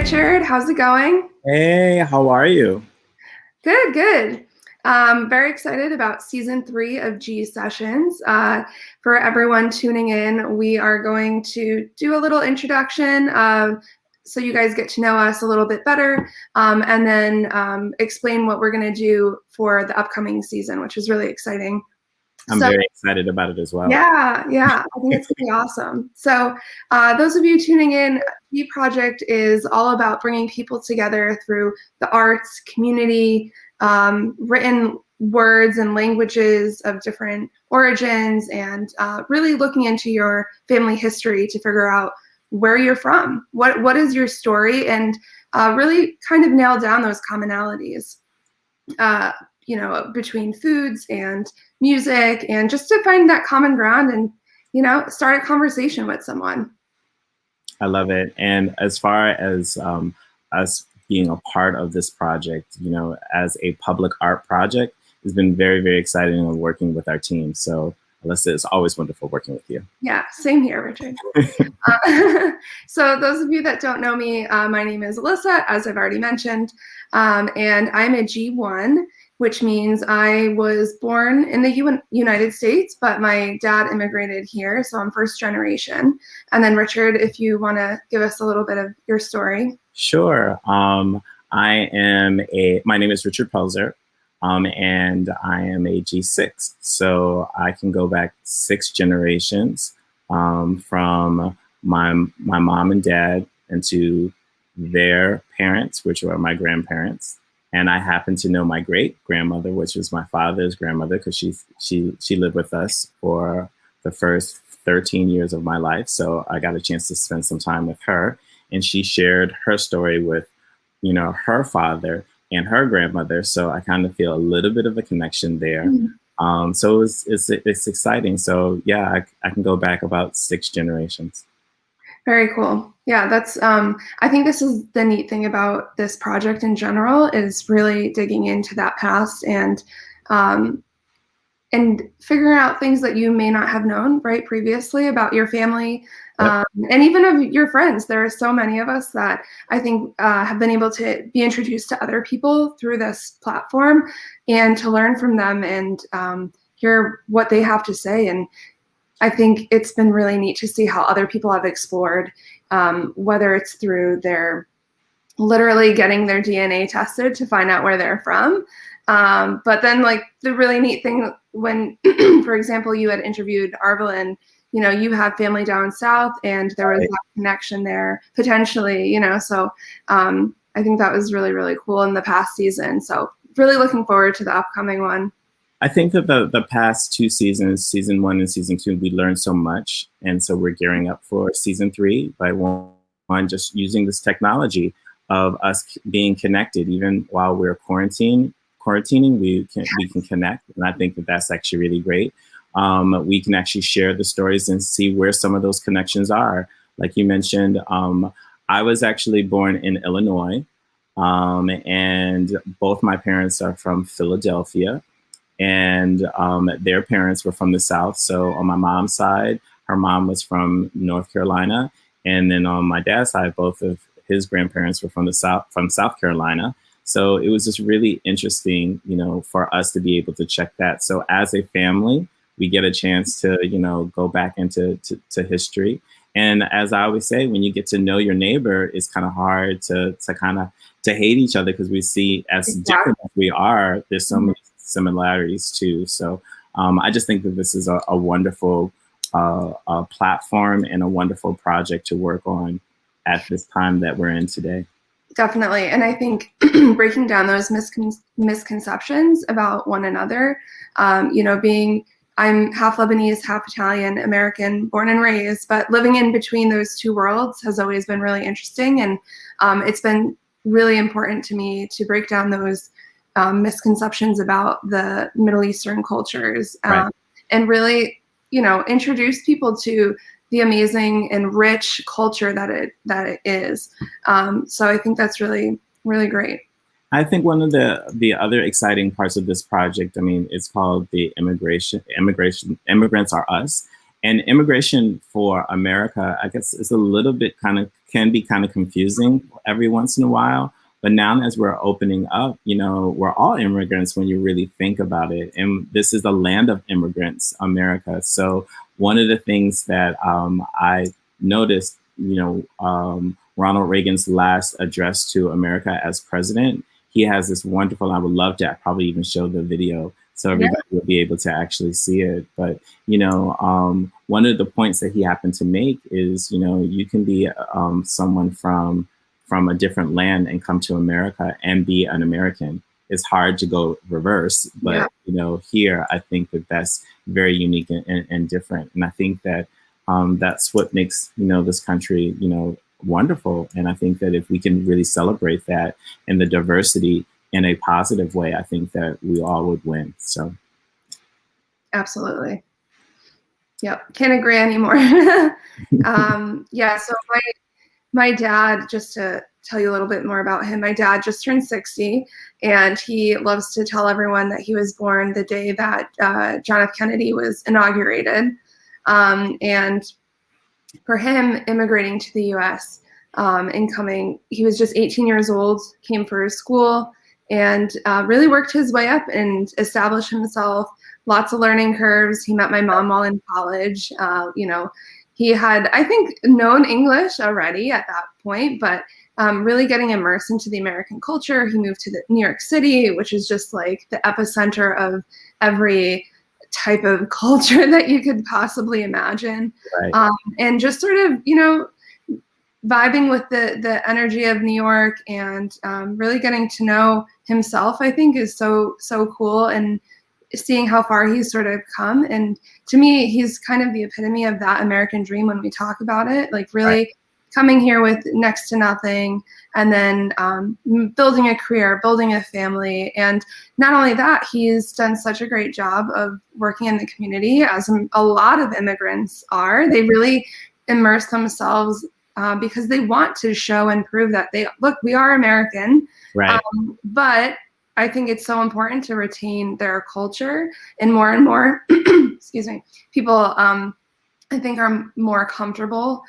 Richard. How's it going? Hey, how are you? Good, good. Very excited about season 3 of G Sessions. For everyone tuning in, we are going to do a little introduction so you guys get to know us a little bit better, and then explain what we're going to do for the upcoming season, which is really exciting. I'm So, very excited about it as well. yeah, I think it's gonna be awesome. So, those of you tuning in, the project is all about bringing people together through the arts, community, written words and languages of different origins, and really looking into your family history to figure out where you're from, what is your story, and really kind of nail down those commonalities. Between foods and music, and just to find that common ground and, start a conversation with someone. I love it. And as far as us being a part of this project, as a public art project, it's been very, very exciting and working with our team. So Alyssa, it's always wonderful working with you. Yeah, same here, Richard. So those of you that don't know me, my name is Alyssa, as I've already mentioned, and I'm a G1, which means I was born in the United States, but my dad immigrated here, so I'm first generation. And then Richard, if you want to give us a little bit of your story. Sure. My name is Richard Pelzer, and I am a G6. So I can go back 6 generations from my mom and dad into their parents, which were my grandparents. And I happen to know my great grandmother, which was my father's grandmother, because she lived with us for the first 13 years of my life. So I got a chance to spend some time with her, and she shared her story with, her father and her grandmother. So I kind of feel a little bit of a connection there. Mm-hmm. So it's exciting. So yeah, I can go back about 6 generations. Very cool. Yeah, that's I think this is the neat thing about this project in general, is really digging into that past and figuring out things that you may not have known previously about your family. Yep. And even of your friends. There are so many of us that I think have been able to be introduced to other people through this platform, and to learn from them and hear what they have to say. And I think it's been really neat to see how other people have explored, whether it's through their literally getting their DNA tested to find out where they're from. But then, like, the really neat thing when, for example, you had interviewed Arvelin, you have family down south, and there was that connection there potentially, so I think that was really, really cool in the past season. So really looking forward to the upcoming one. I think that the past 2 seasons, season 1 and season 2, we learned so much. And so we're gearing up for season 3 by one, just using this technology of us being connected. Even while we're quarantining, we can connect. And I think that that's actually really great. We can actually share the stories and see where some of those connections are. Like you mentioned, I was actually born in Illinois, and both my parents are from Philadelphia. And their parents were from the South. So on my mom's side, her mom was from North Carolina. And then on my dad's side, both of his grandparents were from South Carolina. So it was just really interesting, for us to be able to check that. So as a family, we get a chance to, go back into history. And as I always say, when you get to know your neighbor, it's kind of hard to hate each other, because we see as different as we are, there's so many similarities too. So I just think that this is a wonderful platform and a wonderful project to work on at this time that we're in today. Definitely. And I think breaking down those misconceptions about one another, I'm half Lebanese, half Italian American, born and raised, but living in between those two worlds has always been really interesting. And it's been really important to me to break down those misconceptions about the Middle Eastern cultures, and really, introduce people to the amazing and rich culture that it is. So I think that's really, really great. I think one of the other exciting parts of this project, it's called the Immigrants Are US. And immigration for America, I guess, is a little bit kind of can be kind of confusing every once in a while. But now as we're opening up, we're all immigrants when you really think about it. And this is the land of immigrants, America. So one of the things that I noticed, Ronald Reagan's last address to America as president, he has this wonderful, I would love to probably even show the video so everybody will be able to actually see it. But, one of the points that he happened to make is, you can be someone from a different land and come to America and be an American. It's hard to go reverse, but here I think that that's very unique and different. And I think that that's what makes this country wonderful. And I think that if we can really celebrate that and the diversity in a positive way, I think that we all would win. So, absolutely. Yep, can't agree anymore. So my dad, just to tell you a little bit more about him, my dad just turned 60, and he loves to tell everyone that he was born the day that John F. Kennedy was inaugurated. And for him, immigrating to the US and coming, he was just 18 years old, came for school, and really worked his way up and established himself. Lots of learning curves. He met my mom while in college. He had, I think, known English already at that point, but really getting immersed into the American culture. He moved to New York City, which is just like the epicenter of every type of culture that you could possibly imagine. Right. And just sort of, vibing with the energy of New York and really getting to know himself, I think, is so cool. And seeing how far he's sort of come. And to me, he's kind of the epitome of that American dream when we talk about it, like really coming here with next to nothing and then building a career, building a family. And not only that, he's done such a great job of working in the community, as a lot of immigrants are. They really immerse themselves because they want to show and prove that we are American. Right. But I think it's so important to retain their culture, and more, excuse me, people I think are more comfortable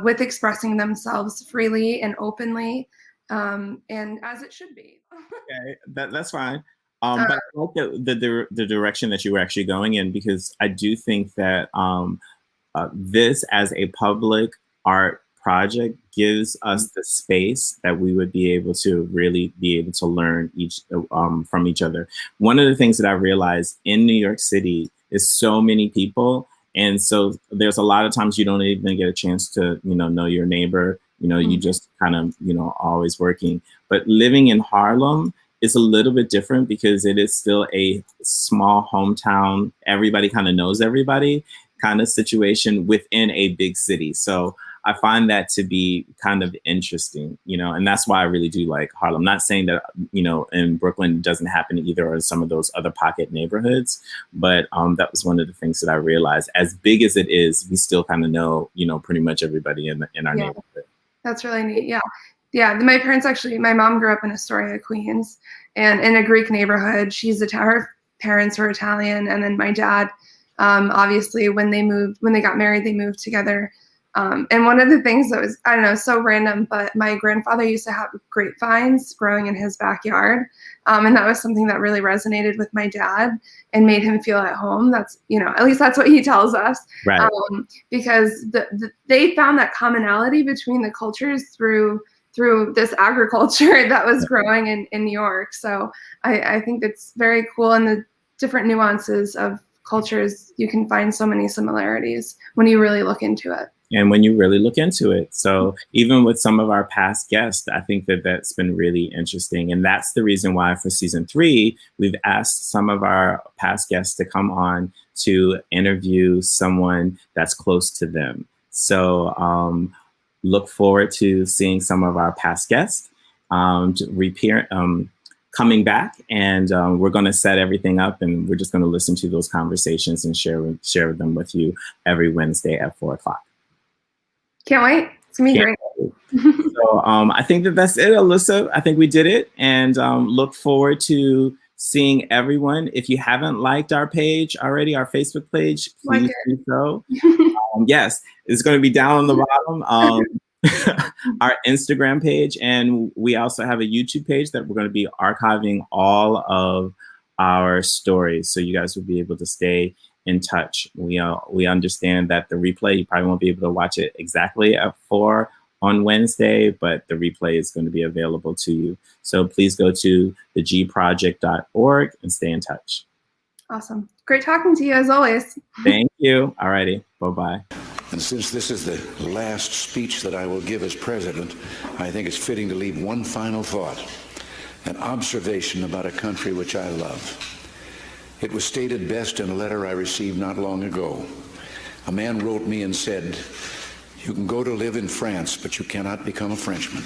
with expressing themselves freely and openly, and as it should be. Okay, that's fine. But I like the direction that you were actually going in, because I do think that this as a public art project gives us the space that we would be able to really be able to learn from each other. One of the things that I realized in New York City is so many people, and so there's a lot of times you don't even get a chance to know your neighbor. You just kind of always working. But living in Harlem is a little bit different because it is still a small hometown, everybody kind of knows everybody kind of situation within a big city. So I find that to be kind of interesting, and that's why I really do like Harlem. Not saying that, in Brooklyn it doesn't happen either, or some of those other pocket neighborhoods, but that was one of the things that I realized. As big as it is, we still kind of know, pretty much everybody in our neighborhood. That's really neat. Yeah. My parents my mom grew up in Astoria, Queens, and in a Greek neighborhood. Her parents were Italian, and then my dad, obviously, when they got married, they moved together. And one of the things that was, I don't know, so random, but my grandfather used to have grapevines growing in his backyard. And that was something that really resonated with my dad and made him feel at home. That's, at least that's what he tells us. Right. Because they found that commonality between the cultures through this agriculture that was growing in New York. So I think it's very cool, and the different nuances of cultures, you can find so many similarities when you really look into it. And when you really look into it. So even with some of our past guests, I think that that's been really interesting. And that's the reason why for season 3, we've asked some of our past guests to come on to interview someone that's close to them. So look forward to seeing some of our past guests coming back, and we're going to set everything up, and we're just going to listen to those conversations and share them with you every Wednesday at 4:00. Can't wait. It's going to be great. So I think that's it, Alyssa. I think we did it, and look forward to seeing everyone. If you haven't liked our page already, our Facebook page, please do so. Yes, it's going to be down on the bottom. our Instagram page, and we also have a YouTube page that we're going to be archiving all of our stories, so you guys will be able to stay in touch. We understand that the replay, you probably won't be able to watch it exactly at 4 on Wednesday, but the replay is going to be available to you. So please go to thegproject.org and stay in touch. Awesome. Great talking to you as always. Thank you. All righty. Bye-bye. And since this is the last speech that I will give as president, I think it's fitting to leave one final thought, an observation about a country which I love. It was stated best in a letter I received not long ago. A man wrote me and said, "You can go to live in France, but you cannot become a Frenchman.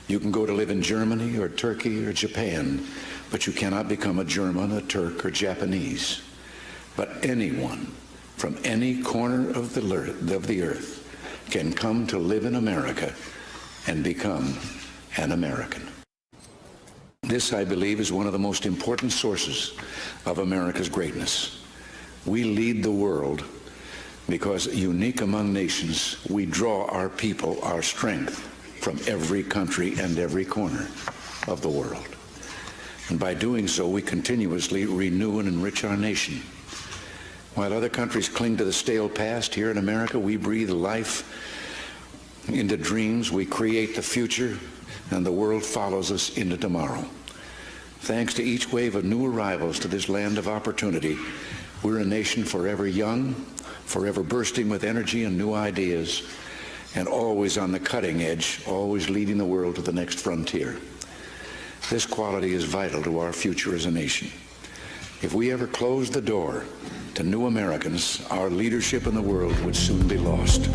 You can go to live in Germany or Turkey or Japan, but you cannot become a German, a Turk, or Japanese. But anyone from any corner of the earth can come to live in America and become an American." This, I believe, is one of the most important sources of America's greatness. We lead the world because, unique among nations, we draw our people, our strength, from every country and every corner of the world. And by doing so, we continuously renew and enrich our nation. While other countries cling to the stale past, here in America, we breathe life into dreams, we create the future, and the world follows us into tomorrow. Thanks to each wave of new arrivals to this land of opportunity, we're a nation forever young, forever bursting with energy and new ideas, and always on the cutting edge, always leading the world to the next frontier. This quality is vital to our future as a nation. If we ever close the door to new Americans, our leadership in the world would soon be lost.